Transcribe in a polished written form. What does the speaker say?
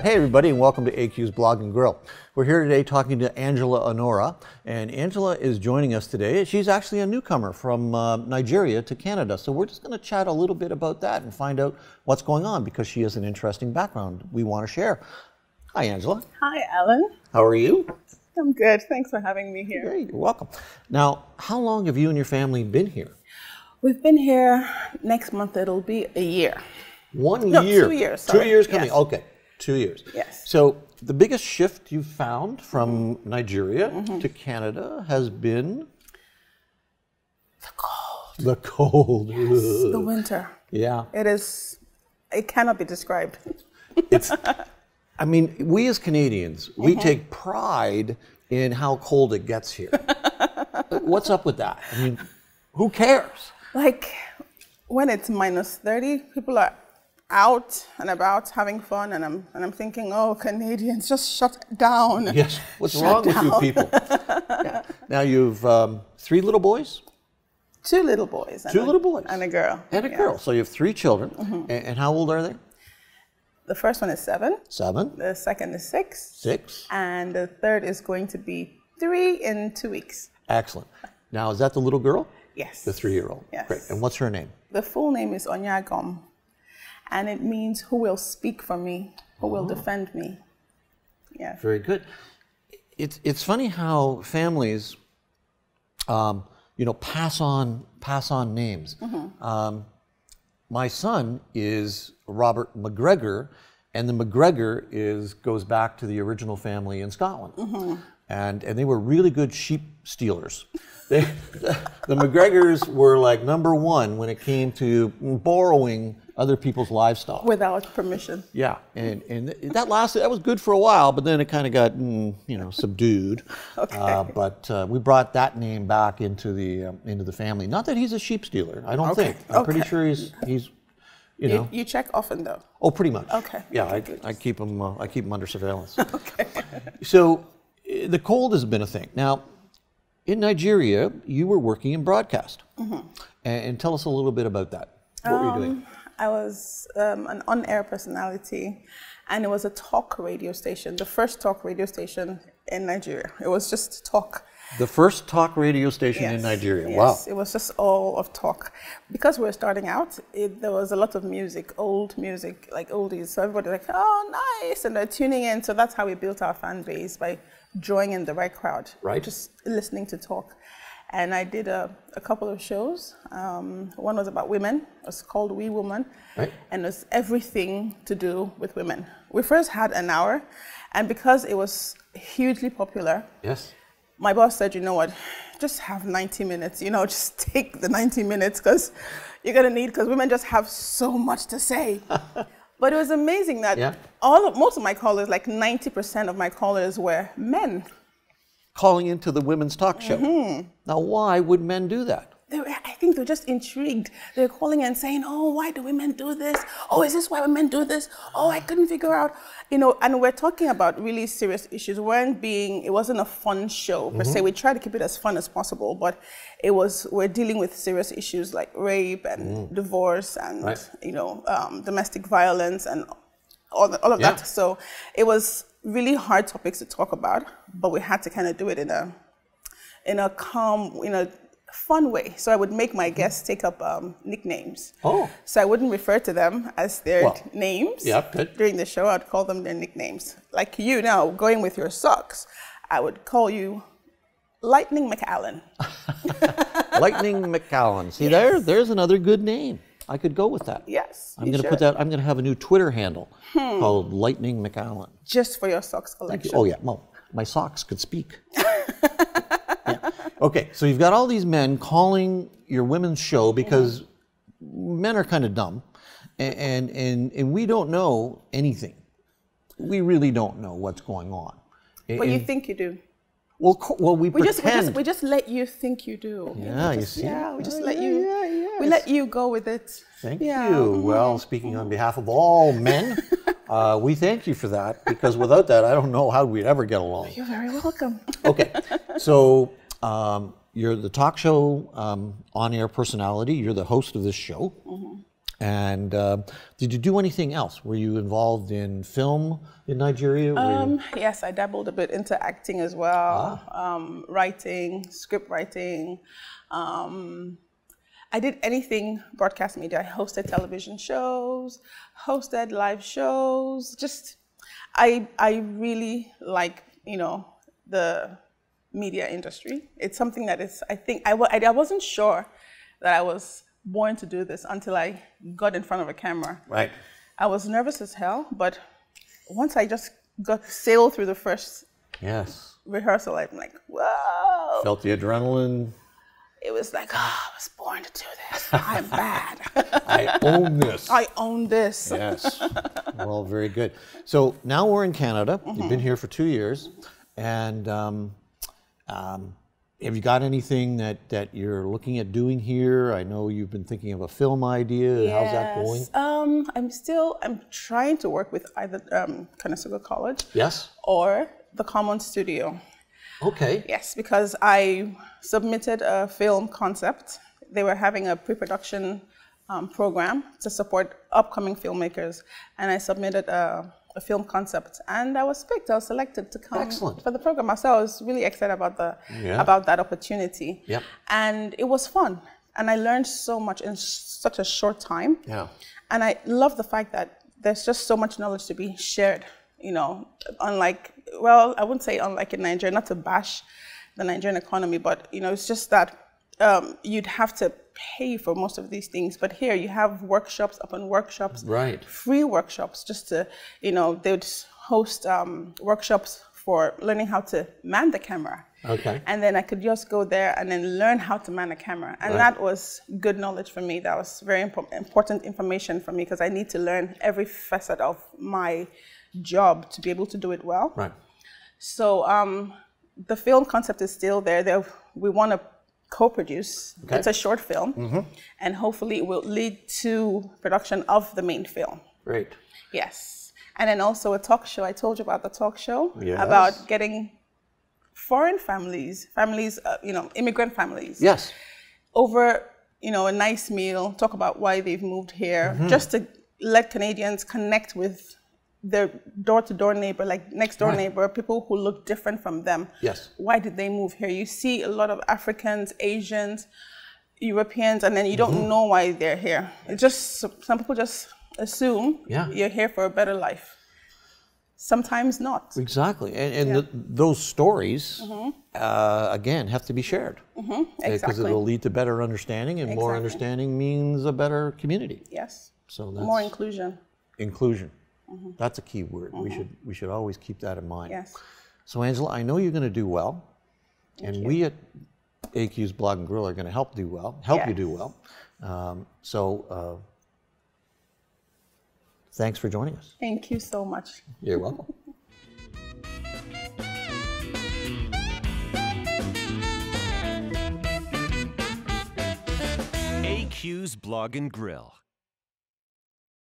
Hey everybody, and welcome to AQ's Blog and Grill. We're here today talking to Angela Onora, and Angela is joining us today. She's actually a newcomer from Nigeria to Canada, so we're just going to chat a little bit about that and find out what's going on because she has an interesting background we want to share. Hi Angela. Hi Alan. How are you? I'm good. Thanks for having me here. You're welcome. Now, how long have you and your family been here? We've been here, next month it'll be a year. 1 No, year. 2 years. Sorry. 2 years coming. Yes. Okay, 2 years. Yes. So the biggest shift you've found from Nigeria to Canada has been The cold. the cold. Yes, the winter. Yeah. It cannot be described. It's. I mean, we as Canadians, we take pride in how cold it gets here. What's up with that? I mean, who cares? Like when it's minus 30, people are out and about having fun, and I'm thinking, oh, Canadians, just shut down. Yes. What's Shut wrong with you down. people? Yeah. Now you've 3 little boys. 2 little boys. And 2 little boys. And a girl. And a Yeah. girl. So you have 3 children. And how old are they? The first one is 7. 7. The second is 6. 6. And the third is going to be 3 in 2 weeks. Excellent. Now, is that the little girl? Yes. The 3-year-old. Yes. Great. And what's her name? The full name is Onyagom, and it means who will speak for me, who will defend me. Yeah. Very good. It's funny how families, pass on names. My son is Robert McGregor, and the McGregor goes back to the original family in Scotland, and they were really good sheep stealers. The McGregors were like #1 when it came to borrowing other people's livestock. Without permission. Yeah, and that was good for a while, but then it kind of got subdued. Okay. But we brought that name back into the family. Not that he's a sheep stealer. I don't think. I'm pretty sure he's You check often though. Oh, pretty much. Okay. Yeah, I keep him under surveillance. Okay. So the cold has been a thing. Now, in Nigeria, you were working in broadcast, and tell us a little bit about that. What were you doing? I was an on-air personality, and it was a talk radio station, the first talk radio station in Nigeria. It was just talk. The first talk radio station in Nigeria. Yes, Wow. it was just all of talk. Because we were starting out, there was a lot of music, old music, like oldies. So everybody was like, oh, nice, and they're tuning in. So that's how we built our fan base, by drawing in the right crowd. Right. Just listening to talk. And I did a couple of shows. One was about women. It was called We Woman. Right. And it was everything to do with women. We first had an hour, and because it was hugely popular, Yes. my boss said, you know what, just have 90 minutes, just take the 90 minutes because you're going to need, because women just have so much to say. But it was amazing that most of my callers, like 90% of my callers were men. Calling into the women's talk show. Now, why would men do that? I think they're just intrigued. They're calling and saying, oh, why do women do this? Oh, is this why women do this? Oh, I couldn't figure out. And we're talking about really serious issues. It wasn't a fun show per se. We try to keep it as fun as possible, but we're dealing with serious issues like rape and divorce and, domestic violence and all of that. So it was really hard topics to talk about, but we had to kind of do it in a calm, fun way. So I would make my guests take up nicknames. Oh. So I wouldn't refer to them as their names. Yeah, good. During the show, I'd call them their nicknames. Like you now, going with your socks, I would call you Lightning McAllen. Lightning McAllen. See, there's another good name. I could go with that. Yes, I'm going to put that. I'm going to have a new Twitter handle called Lightning McAllen. Just for your socks collection. Oh yeah, well, my socks could speak. Okay, so you've got all these men calling your women's show because men are kind of dumb, and we don't know anything. We really don't know what's going on. But you think you do. Well, we pretend. We just let you think you do. Yeah, you see. Yeah, we just let you. We let you go with it. Thank you. Well, speaking on behalf of all men, we thank you for that, because without that, I don't know how we'd ever get along. You're very welcome. Okay, so you're the talk show on-air personality. You're the host of this show, And did you do anything else? Were you involved in film in Nigeria? Yes, I dabbled a bit into acting as well, writing, script writing. I did anything broadcast media. I hosted television shows, hosted live shows. Just, I really like, the media industry. It's something that is, I think, I wasn't sure that I was born to do this until I got in front of a camera. Right. I was nervous as hell, but once I just sailed through the first rehearsal, I'm like, whoa. Felt the adrenaline. It was like, I was born to do this. I'm bad. I own this. I own this. Yes. Well, very good. So now we're in Canada. You've been here for 2 years. And have you got anything that you're looking at doing here? I know you've been thinking of a film idea. Yes. How's that going? I'm trying to work with either Conestoga College or the Commons Studio. Okay. Yes, because I submitted a film concept. They were having a pre-production program to support upcoming filmmakers, and I submitted a film concept, and I was picked. I was selected to come for the program. So I was really excited about about that opportunity. Yep. And it was fun, and I learned so much in such a short time. Yeah. And I love the fact that there's just so much knowledge to be shared. Unlike, well, I wouldn't say unlike in Nigeria, not to bash the Nigerian economy, but it's just that you'd have to pay for most of these things. But here you have workshops upon workshops, free workshops, just to, they'd host workshops for learning how to man the camera. Okay. And then I could just go there and then learn how to man a camera. And that was good knowledge for me. That was very important information for me, because I need to learn every facet of my job to be able to do it well. Right. So the film concept is still there. We want to co-produce. Okay. It's a short film, and hopefully it will lead to production of the main film. Great. Yes. And then also a talk show. I told you about the talk show, Yes. about getting foreign families, immigrant families. Yes. Over, a nice meal, talk about why they've moved here, just to let Canadians connect with their door-to-door neighbor, like next-door neighbor, people who look different from them. Yes. Why did they move here? You see a lot of Africans, Asians, Europeans, and then you don't know why they're here. It's just, some people just assume you're here for a better life. Sometimes not. Exactly. And those stories, again, have to be shared. Because it will lead to better understanding, and more understanding means a better community. Yes. So that's more inclusion. Inclusion. That's a key word. We should always keep that in mind. Yes. So Angela, I know you're going to do well, and we at AQ's Blog and Grill are going to help you do well. Thanks for joining us. Thank you so much. You're welcome. AQ's Blog and Grill.